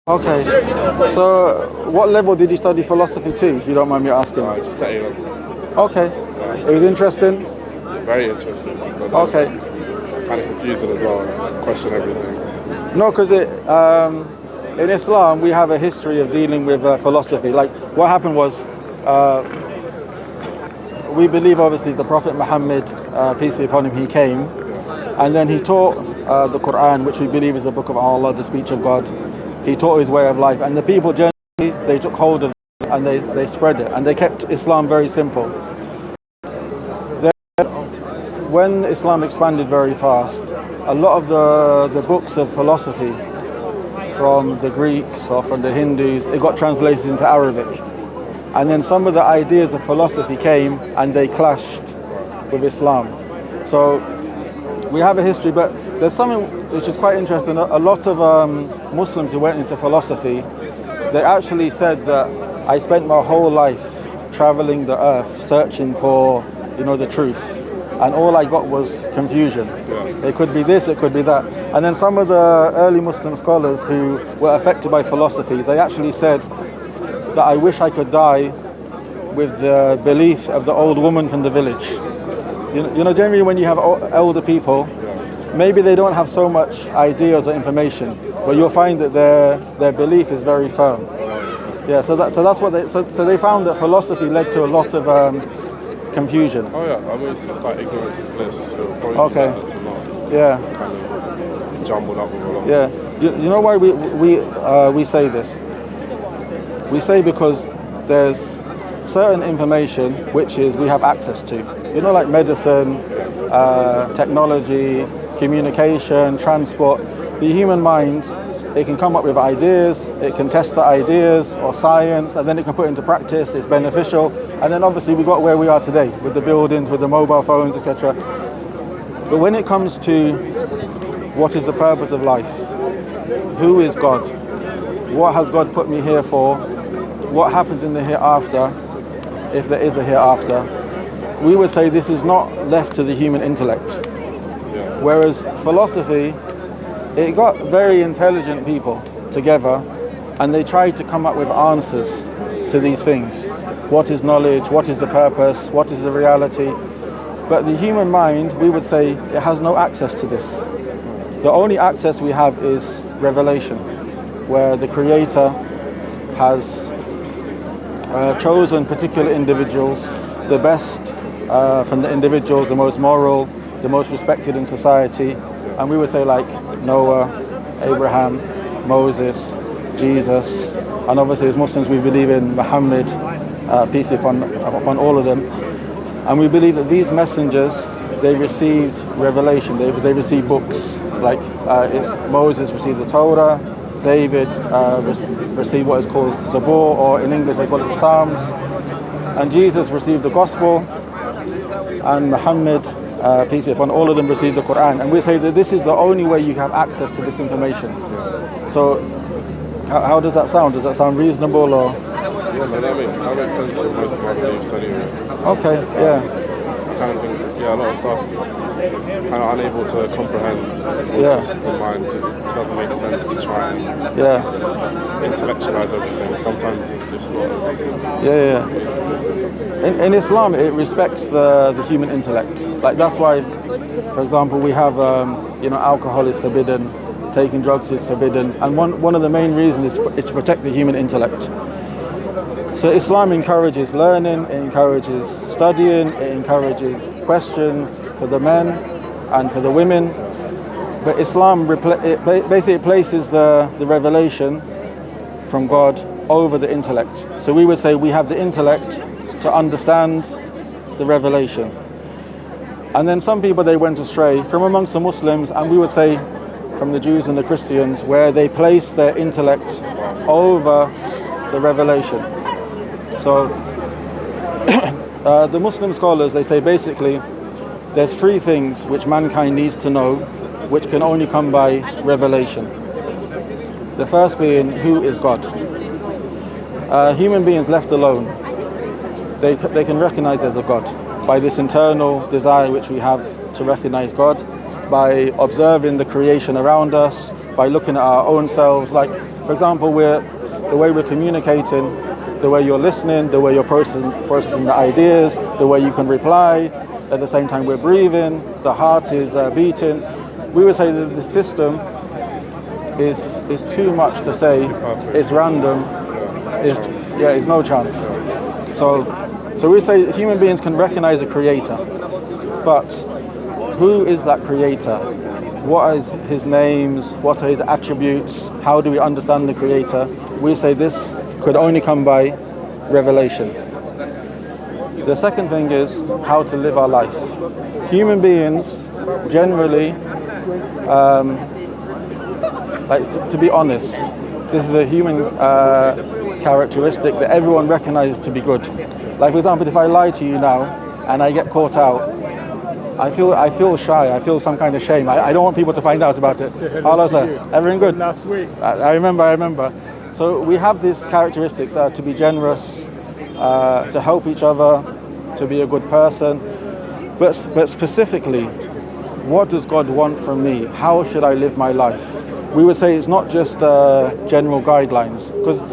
Okay, so what level did you study philosophy to, if you don't mind me asking? Just at A level. Okay, it was interesting. Very interesting, but Okay, kind of confusing as well. Question everything. no, because in Islam we have a history of dealing with philosophy. Like what happened was, we believe obviously the Prophet Muhammad, peace be upon him, he came, and then he taught the Quran, which we believe is the book of Allah, the speech of God. He taught his way of life, and the people generally, they took hold of it and they spread it, and they kept Islam very simple. Then, when Islam expanded very fast, a lot of the books of philosophy from the Greeks or from the Hindus, it got translated into Arabic. And then some of the ideas of philosophy came and they clashed with Islam. So we have a history, but there's something which is quite interesting. A lot of Muslims who went into philosophy, they actually said that I spent my whole life traveling the earth searching for, the truth, and all I got was confusion. It could be this, it could be that. And then some of the early Muslim scholars who were affected by philosophy, they actually said that I wish I could die with the belief of the old woman from the village. Generally when you have elder people, maybe they don't have so much ideas or information, but you'll find that their belief is very firm. Yeah, so that's what they found that philosophy led to a lot of confusion. Oh yeah, I mean it's like ignorance is bliss. It'll probably Okay. be better to not Yeah, kind of jumbled up with a lot. yeah. You know why we say this? We say because there's certain information which is we have access to. Like medicine, technology, communication, transport. The human mind, it can come up with ideas, it can test the ideas or science, and then it can put into practice, it's beneficial. And then obviously we got where we are today with the buildings, with the mobile phones, etc. But when it comes to what is the purpose of life, who is God, what has God put me here for, what happens in the hereafter, if there is a hereafter, we would say this is not left to the human intellect. Whereas philosophy, it got very intelligent people together and they tried to come up with answers to these things. What is knowledge? What is the purpose? What is the reality? But the human mind, we would say, it has no access to this. The only access we have is revelation, where the Creator has chosen particular individuals, the best from the individuals, the most moral, the most respected in society, and we would say like Noah, Abraham, Moses, Jesus, and obviously as Muslims we believe in Muhammad, peace be upon all of them, and we believe that these messengers, they received revelation, they received books, like Moses received the Torah, David received what is called Zabur, or in English they call it the Psalms, and Jesus received the Gospel, and Muhammad, peace be upon all of them, received the Quran. And we say that this is the only way you have access to this information. So how does that sound? Does that sound reasonable or? Yeah, but that makes sense for most of my beliefs anyway. Okay, yeah. I kind of think, a lot of stuff kind of unable to comprehend just the mind. It doesn't make sense to try and intellectualize everything. Sometimes it's just not as... In Islam, it respects the human intellect. Like that's why, for example, we have alcohol is forbidden, taking drugs is forbidden, and one of the main reasons is to protect the human intellect. So Islam encourages learning, it encourages studying, it encourages questions for the men and for the women. But Islam basically places the revelation from God over the intellect. So we would say we have the intellect to understand the revelation. And then some people, they went astray from amongst the Muslims, and we would say from the Jews and the Christians, where they place their intellect over the revelation. So the Muslim scholars, they say basically there's three things which mankind needs to know, which can only come by revelation. The first being, who is God? Human beings left alone, they can recognize there's a God by this internal desire which we have to recognize God, by observing the creation around us, by looking at our own selves. Like For example, the way we're communicating, the way you're listening, the way you're processing the ideas, the way you can reply. At the same time, we're breathing, the heart is beating. We would say that the system is too much to say. It's random. It's no chance. So we say human beings can recognize a creator, but who is that creator? What is his names? What are his attributes? How do we understand the creator? We say this could only come by revelation. The second thing is how to live our life. Human beings generally, to be honest, this is a human characteristic that everyone recognizes to be good. Like, for example, if I lie to you now and I get caught out, I feel shy. I feel some kind of shame. I don't want people to find out about it. Hello, sir. Everything good? Last week. I remember. So we have these characteristics to be generous, to help each other, to be a good person. But specifically, what does God want from me? How should I live my life? We would say it's not just general guidelines, because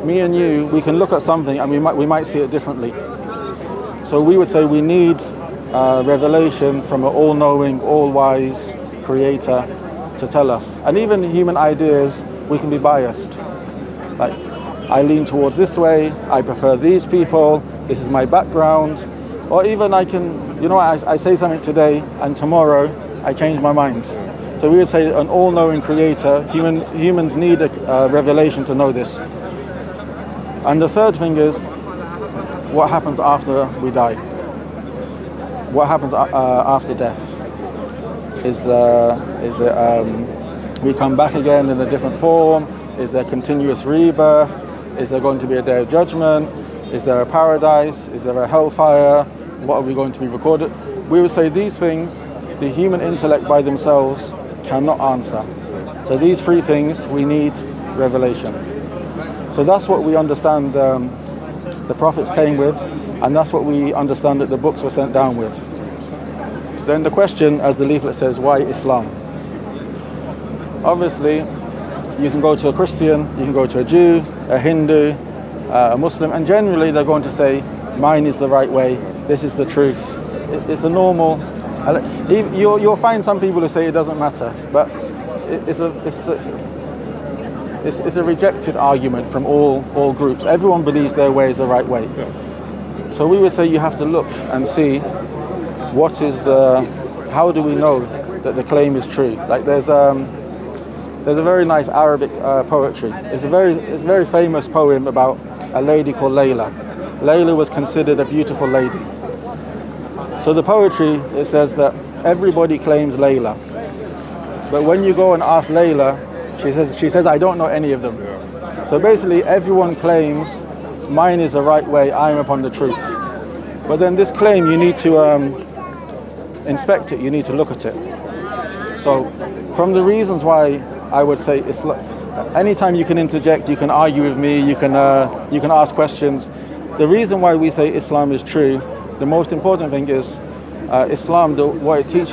me and you, we can look at something and we might see it differently. So we would say we need revelation from an all-knowing, all-wise creator to tell us. And even human ideas, we can be biased. Like, I lean towards this way, I prefer these people, this is my background. Or even I can, I say something today and tomorrow I change my mind. So we would say an all-knowing creator, humans need a revelation to know this. And the third thing is, what happens after we die? What happens after death? Is it we come back again in a different form? Is there continuous rebirth? Is there going to be a day of judgment? Is there a paradise? Is there a hellfire? What are we going to be recorded? We would say these things, the human intellect by themselves cannot answer. So these three things, we need revelation. So that's what we understand the prophets came with, and that's what we understand that the books were sent down with. Then the question, as the leaflet says, why Islam? Obviously, you can go to a Christian, you can go to a Jew, a Hindu, a Muslim, and generally they're going to say, mine is the right way, this is the truth. It's a normal, you'll find some people who say it doesn't matter, but it's a rejected argument from all groups. Everyone believes their way is the right way. So we would say you have to look and see how do we know that the claim is true? Like there's a very nice Arabic poetry. It's a very famous poem about a lady called Layla. Layla was considered a beautiful lady. So the poetry, it says that everybody claims Layla. But when you go and ask Layla, she says, I don't know any of them. So basically everyone claims mine is the right way, I am upon the truth. But then this claim, you need to inspect it, you need to look at it. So from the reasons why I would say anytime you can interject, you can argue with me, you can ask questions. The reason why we say Islam is true, the most important thing is Islam, what it teaches